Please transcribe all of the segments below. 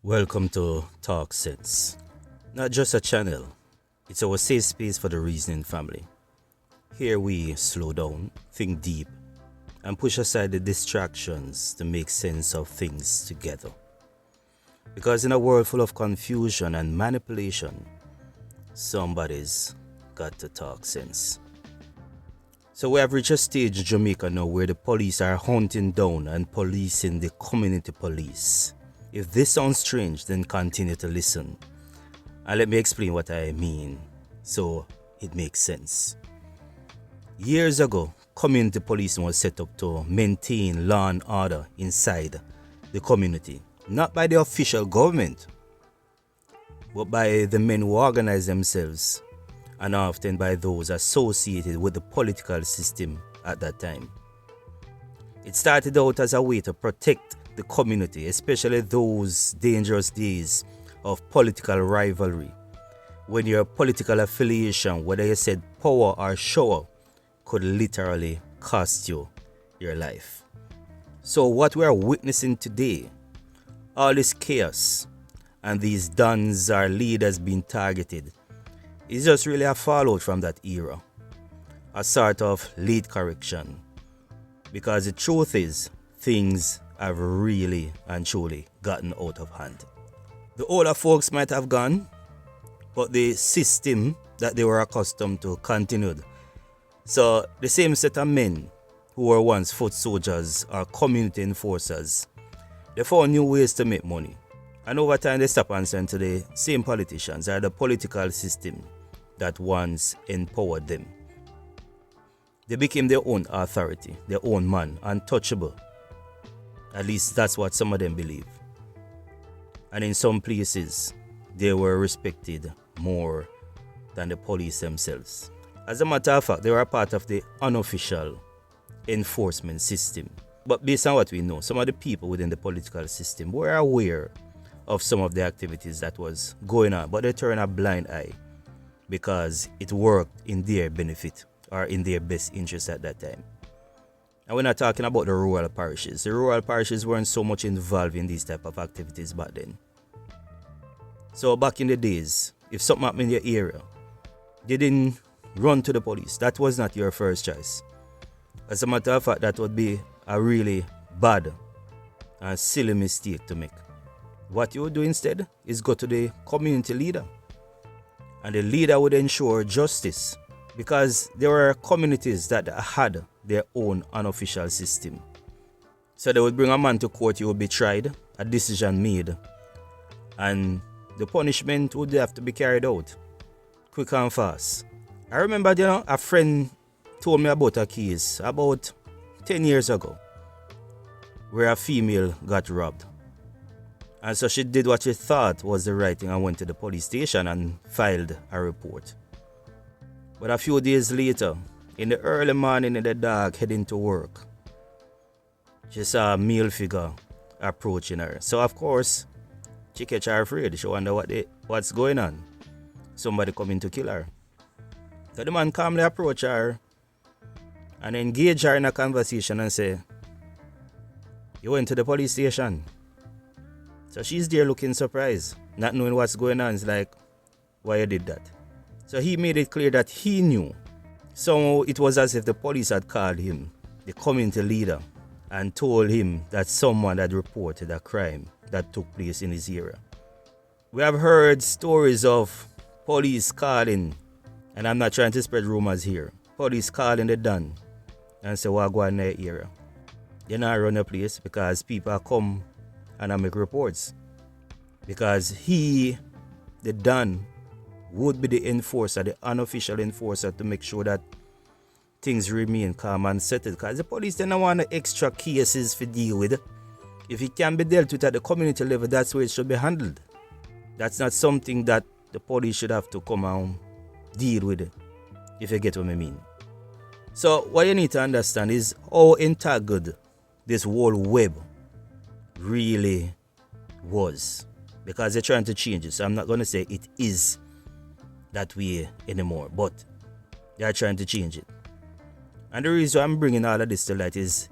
Welcome to Talk Sense. Not just a channel, it's our safe space for the reasoning family. Here we slow down, think deep, and push aside the distractions to make sense of things together. Because in a world full of confusion and manipulation, somebody's got to talk sense. So we have reached a stage in Jamaica now where the police are hunting down and policing the community police. If this sounds strange, then continue to listen. And let me explain what I mean so it makes sense. Years ago, community policing was set up to maintain law and order inside the community. Not by the official government, but by the men who organize themselves, and often by those associated with the political system at that time. It started out as a way to protect the community, especially those dangerous days of political rivalry, when your political affiliation, whether you said power or show, could literally cost you your life. So what we are witnessing today, all this chaos and these dons or leaders being targeted, is just really a fallout from that era, a sort of late correction, because the truth is things have really and truly gotten out of hand. The older folks might have gone, but the system that they were accustomed to continued. So the same set of men who were once foot soldiers or community enforcers, they found new ways to make money. And over time they stopped answering to the same politicians or the political system that once empowered them. They became their own authority, their own man, untouchable. At least that's what some of them believe. And in some places, they were respected more than the police themselves. As a matter of fact, they were a part of the unofficial enforcement system. But based on what we know, some of the people within the political system were aware of some of the activities that was going on, but they turned a blind eye because it worked in their benefit or in their best interest at that time. And we're not talking about the rural parishes. The rural parishes weren't so much involved in these type of activities back then. So back in the days, if something happened in your area, they didn't run to the police. That was not your first choice. As a matter of fact, that would be a really bad and silly mistake to make. What you would do instead is go to the community leader. And the leader would ensure justice, because there were communities that had their own unofficial system. So they would bring a man to court, he would be tried, a decision made, and the punishment would have to be carried out quick and fast. I remember, a friend told me about a case about 10 years ago where a female got robbed. And so she did what she thought was the right thing and went to the police station and filed a report. But a few days later, in the early morning in the dark, heading to work, she saw a male figure approaching her. So of course, she catch her afraid. She wonder what's going on. Somebody coming to kill her. So the man calmly approach her and engage her in a conversation and say, "You went to the police station?" So she's there looking surprised, not knowing what's going on. It's like, why you did that? So he made it clear that he knew. So it was as if the police had called him, the community leader, and told him that someone had reported a crime that took place in his area. We have heard stories of police calling, and I'm not trying to spread rumors here, police calling the Don and say, "What go on in their area?" They not run the place because people come and I make reports. Because he, the Don, would be the enforcer, the unofficial enforcer, to make sure that things remain calm and settled. Because the police don't want extra cases to deal with. If it can be dealt with at the community level, that's where it should be handled. That's not something that the police should have to come and deal with, if you get what I mean. So what you need to understand is how entangled this whole web really was, because they're trying to change it. So I'm not going to say it is that way anymore, but they are trying to change it. And the reason I'm bringing all of this to light is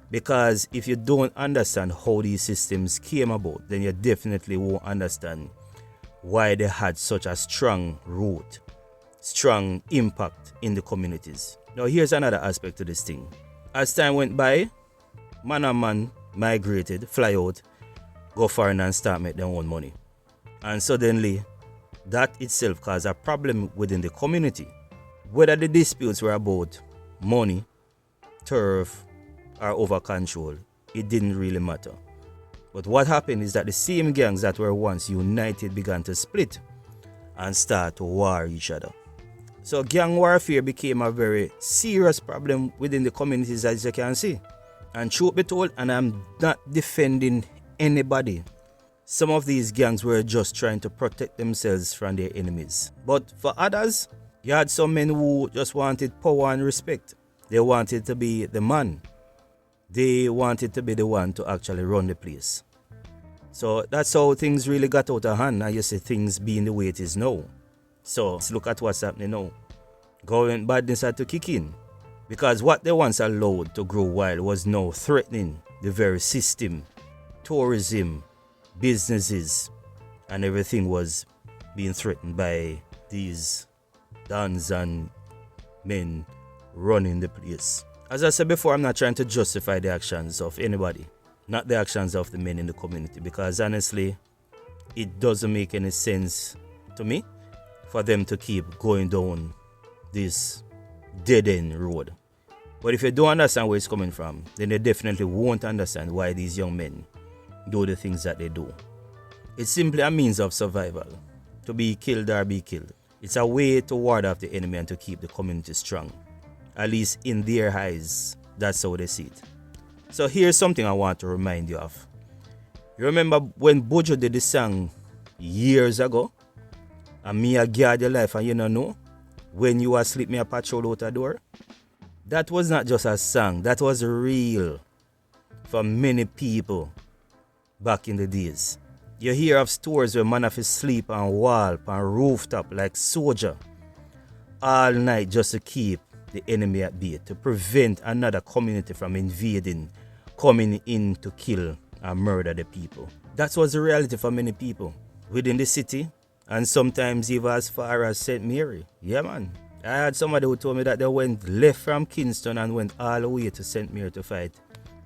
Because if you don't understand how these systems came about, then you definitely won't understand why they had such a strong root, strong impact in the communities. Now here's another aspect to this thing. As time went by, man and man migrated, fly out, go foreign and start make their own money. And suddenly, that itself caused a problem within the community. Whether the disputes were about money, turf, or over control, it didn't really matter. But what happened is that the same gangs that were once united began to split and start to war each other. So gang warfare became a very serious problem within the communities, as you can see. And truth be told, and I'm not defending anybody, some of these gangs were just trying to protect themselves from their enemies. But for others, you had some men who just wanted power and respect. They wanted to be the man. They wanted to be the one to actually run the place. So that's how things really got out of hand, and you see things being the way it is now. So let's look at what's happening now. Government badness had to kick in, because what they once allowed to grow wild was now threatening the very system. Tourism, businesses, and everything was being threatened by these dons and men running the place. As I said before, I'm not trying to justify the actions of anybody, not the actions of the men in the community, because honestly, it doesn't make any sense to me for them to keep going down this dead-end road. But if you don't understand where it's coming from, then they definitely won't understand why these young men do the things that they do. It's simply a means of survival, to be killed or be killed. It's a way to ward off the enemy and to keep the community strong. At least in their eyes, that's how they see it. So here's something I want to remind you of. You remember when Buju did this song years ago? And me a guard your life and you don't know? When you asleep, me a patrol out the door? That was not just a song. That was real for many people back in the days. You hear of stores where man have to sleep on wall, on rooftop like soldier all night just to keep the enemy at bay, to prevent another community from invading, coming in to kill and murder the people. That was the reality for many people within the city, and sometimes even as far as St. Mary. Yeah, man. I had somebody who told me that they went left from Kingston and went all the way to St. Mary to fight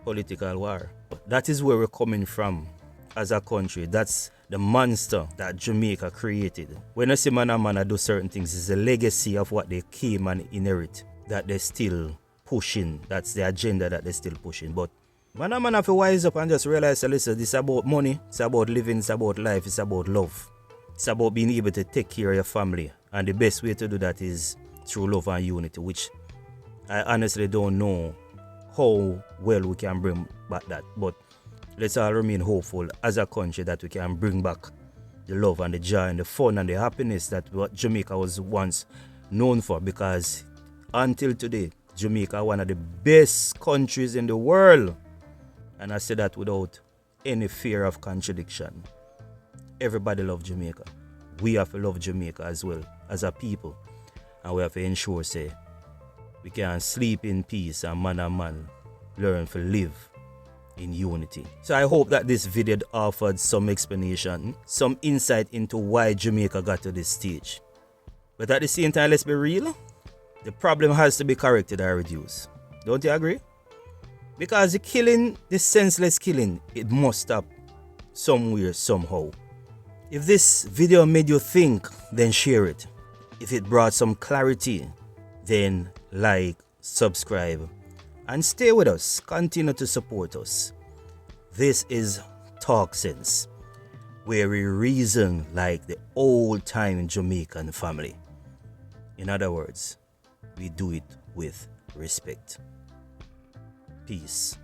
political war. That is where we're coming from as a country. That's the monster that Jamaica created. When I see man and man do certain things, it's a legacy of what they came and inherit that they're still pushing. That's the agenda that they're still pushing. But man and man have to wise up and just realize, listen, this is about money, it's about living, it's about life, it's about love. It's about being able to take care of your family. And the best way to do that is through love and unity, which I honestly don't know how well we can bring back that. But let's all remain hopeful as a country that we can bring back the love and the joy and the fun and the happiness that what Jamaica was once known for. Because until today, Jamaica is one of the best countries in the world. And I say that without any fear of contradiction. Everybody loves Jamaica. We have to love Jamaica as well as a people. And we have to ensure, say, we can sleep in peace and man learn to live in unity. So I hope that this video offered some explanation, some insight into why Jamaica got to this stage. But at the same time, let's be real. The problem has to be corrected or reduced. Don't you agree? Because the killing, the senseless killing, it must stop somewhere, somehow. If this video made you think, then share it. If it brought some clarity, then like, subscribe, and stay with us. Continue to support us. This is Talk Sense, where we reason like the old-time Jamaican family. In other words, we do it with respect. Peace.